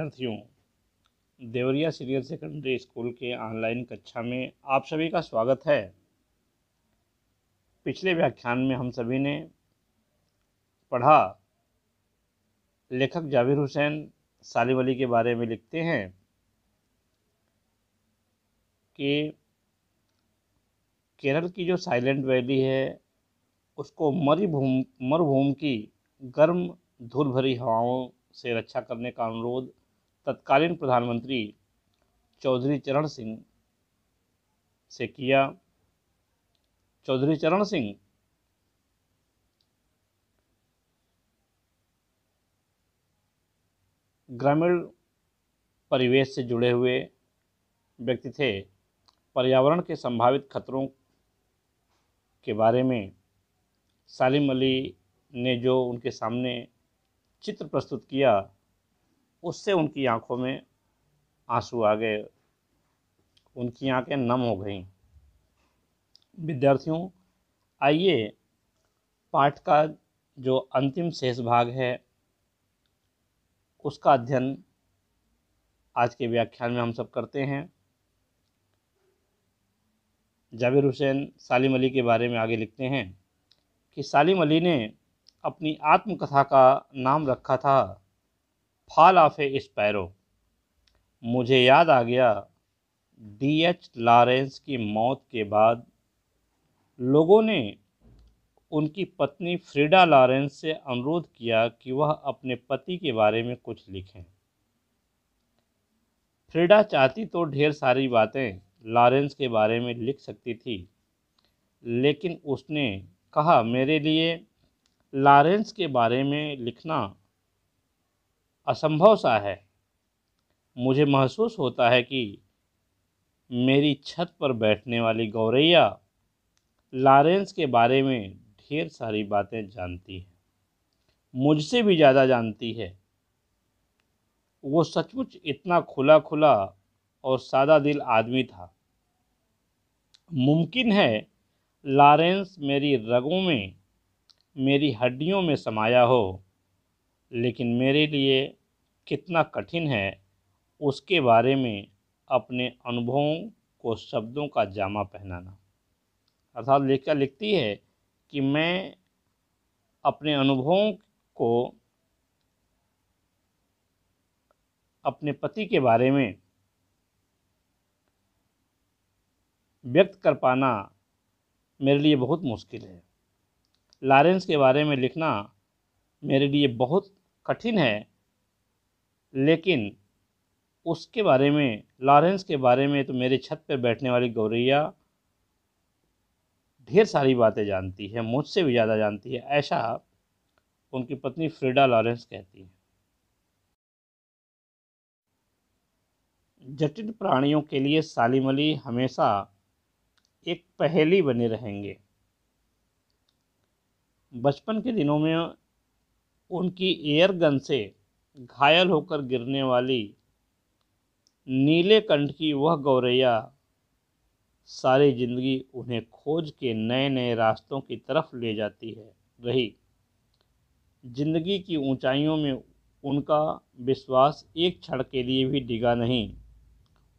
विद्यार्थियों, Deoria senior secondary school के online कक्षा में आप सभी का स्वागत है। पिछले व्याख्यान में हम सभी ने पढ़ा लेखक जाबिर हुसैन सालिम अली के बारे में। लिखते हैं कि केरल की जो साइलेंट वैली है उसको मरुभूमि की गर्म धूल भरी हवाओं से रक्षा करने का अनुरोध तत्कालीन प्रधानमंत्री चौधरी चरण सिंह से किया। चौधरी चरण सिंह ग्रामीण परिवेश से जुड़े हुए व्यक्ति थे। पर्यावरण के संभावित खतरों के बारे में सालिम अली ने जो उनके सामने चित्र प्रस्तुत किया उससे उनकी आंखों में आंसू आ गए, उनकी आंखें नम हो गईं। विद्यार्थियों, आइए पाठ का जो अंतिम शेष भाग है उसका अध्ययन आज के व्याख्यान में हम सब करते हैं। जाबिर हुसैन सालिम अली के बारे में आगे लिखते हैं कि सालिम अली ने अपनी आत्मकथा का नाम रखा था फॉल ऑफ ए स्पैरो। मुझे याद आ गया D.H. लॉरेंस की मौत के बाद लोगों ने उनकी पत्नी फ्रीडा लॉरेंस से अनुरोध किया कि वह अपने पति के बारे में कुछ लिखें। फ्रीडा चाहती तो ढेर सारी बातें लॉरेंस के बारे में लिख सकती थी, लेकिन उसने कहा, मेरे लिए लॉरेंस के बारे में लिखना असंभव सा है। मुझे महसूस होता है कि मेरी छत पर बैठने वाली गौरैया लॉरेंस के बारे में ढेर सारी बातें जानती है, मुझसे भी ज़्यादा जानती है। वो सचमुच इतना खुला खुला और सादा दिल आदमी था। मुमकिन है लॉरेंस मेरी रगों में, मेरी हड्डियों में समाया हो, लेकिन मेरे लिए कितना कठिन है उसके बारे में अपने अनुभवों को शब्दों का जामा पहनाना। अर्थात लेखिका लिखती है कि मैं अपने अनुभवों को अपने पति के बारे में व्यक्त कर पाना मेरे लिए बहुत मुश्किल है। लॉरेंस के बारे में लिखना मेरे लिए बहुत कठिन है, लेकिन उसके बारे में, लॉरेंस के बारे में तो मेरे छत पर बैठने वाली गौरैया ढेर सारी बातें जानती है, मुझसे भी ज़्यादा जानती है, ऐसा उनकी पत्नी फ्रीडा लॉरेंस कहती है। जटिल प्राणियों के लिए सालिम अली हमेशा एक पहेली बने रहेंगे। बचपन के दिनों में उनकी एयर गन से घायल होकर गिरने वाली नीले कंठ की वह गौरैया सारी जिंदगी उन्हें खोज के नए नए रास्तों की तरफ ले जाती है रही। जिंदगी की ऊंचाइयों में उनका विश्वास एक क्षण के लिए भी डिगा नहीं।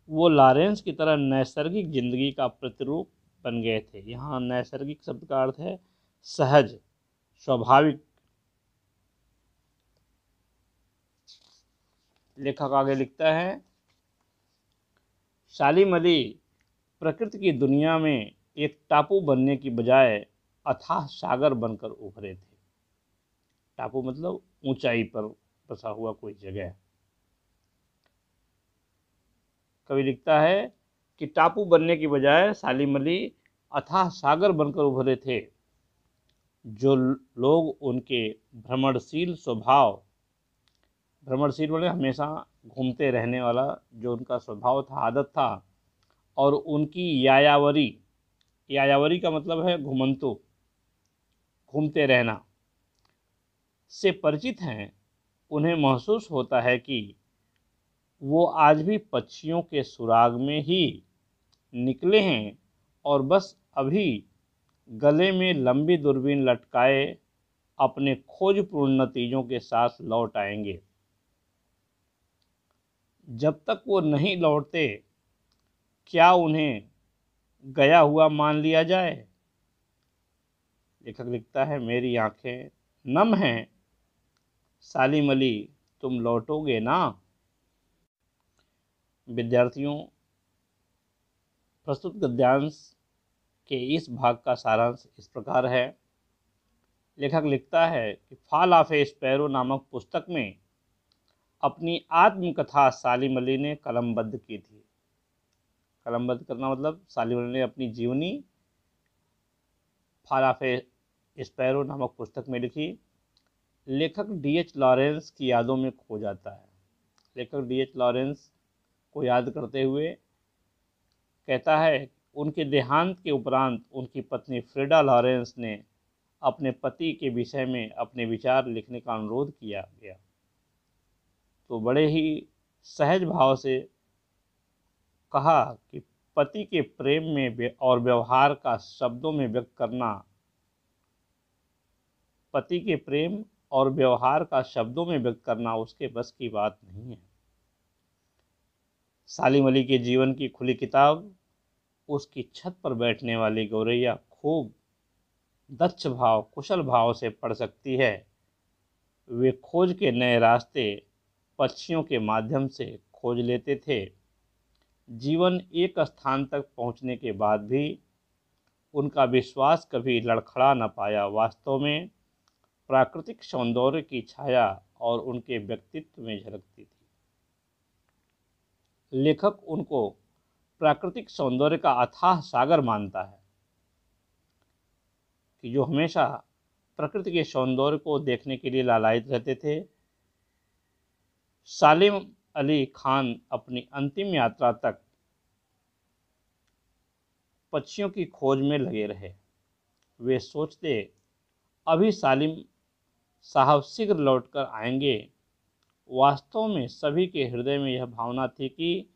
वो लॉरेंस की तरह नैसर्गिक जिंदगी का प्रतिरूप बन गए थे। यहाँ नैसर्गिक शब्द का अर्थ है सहज, स्वाभाविक। लेखक आगे लिखता है, सालिम अली प्रकृति की दुनिया में एक टापू बनने की बजाय अथाह सागर बनकर उभरे थे। टापू मतलब ऊंचाई पर बसा हुआ कोई जगह। कवि लिखता है कि टापू बनने की बजाय सालिम अली अथाह सागर बनकर उभरे थे। जो लोग उनके भ्रमणशील स्वभाव, भ्रमणशील बोले हमेशा घूमते रहने वाला जो उनका स्वभाव था, आदत था, और उनकी यायावरी, यायावरी का मतलब है घुमंतु, घूमते रहना, से परिचित हैं, उन्हें महसूस होता है कि वो आज भी पक्षियों के सुराग में ही निकले हैं और बस अभी गले में लंबी दूरबीन लटकाए अपने खोजपूर्ण नतीजों के साथ लौट आएंगे। जब तक वो नहीं लौटते क्या उन्हें गया हुआ मान लिया जाए। लेखक लिखता है, मेरी आंखें नम हैं सालिम अली, तुम लौटोगे ना। विद्यार्थियों, प्रस्तुत गद्यांश के इस भाग का सारांश इस प्रकार है। लेखक लिखता है कि फॉल ऑफ ए स्पैरो नामक पुस्तक में अपनी आत्मकथा सालिम अली ने कलमबद्ध की थी। कलमबद्ध करना मतलब सालिम अली ने अपनी जीवनी फॉल ऑफ ए स्पैरो नामक पुस्तक में लिखी। लेखक डीएच लॉरेंस की यादों में खो जाता है। लेखक डीएच लॉरेंस को याद करते हुए कहता है, उनके देहांत के उपरांत उनकी पत्नी फ्रीडा लॉरेंस ने अपने पति के विषय में अपने विचार लिखने का अनुरोध किया गया। तो बड़े ही सहज भाव से कहा कि पति के प्रेम में और व्यवहार का शब्दों में व्यक्त करना, पति के प्रेम और व्यवहार का शब्दों में व्यक्त करना उसके बस की बात नहीं है। सालिम अली के जीवन की खुली किताब उसकी छत पर बैठने वाली गौरैया खूब दक्ष भाव कुशल भाव से पढ़ सकती है। वे खोज के नए रास्ते पक्षियों के माध्यम से खोज लेते थे। जीवन एक स्थान तक पहुंचने के बाद भी उनका विश्वास कभी लड़खड़ा न पाया। वास्तव में प्राकृतिक सौंदर्य की छाया और उनके व्यक्तित्व में झलकती थी। लेखक उनको प्राकृतिक सौंदर्य का अथाह सागर मानता है कि जो हमेशा प्रकृति के सौंदर्य को देखने के लिए लालायित रहते थे। सालिम अली खान अपनी अंतिम यात्रा तक पक्षियों की खोज में लगे रहे। वे सोचते, अभी सालिम साहब शीघ्र लौटकर आएंगे। वास्तव में सभी के हृदय में यह भावना थी कि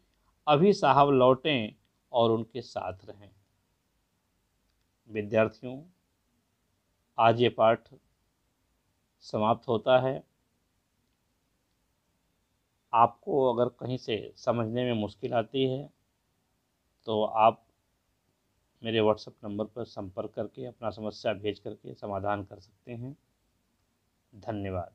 अभी साहब लौटें और उनके साथ रहें। विद्यार्थियों, आज ये पाठ समाप्त होता है। आपको अगर कहीं से समझने में मुश्किल आती है तो आप मेरे व्हाट्सएप नंबर पर संपर्क करके अपना समस्या भेज करके समाधान कर सकते हैं। धन्यवाद।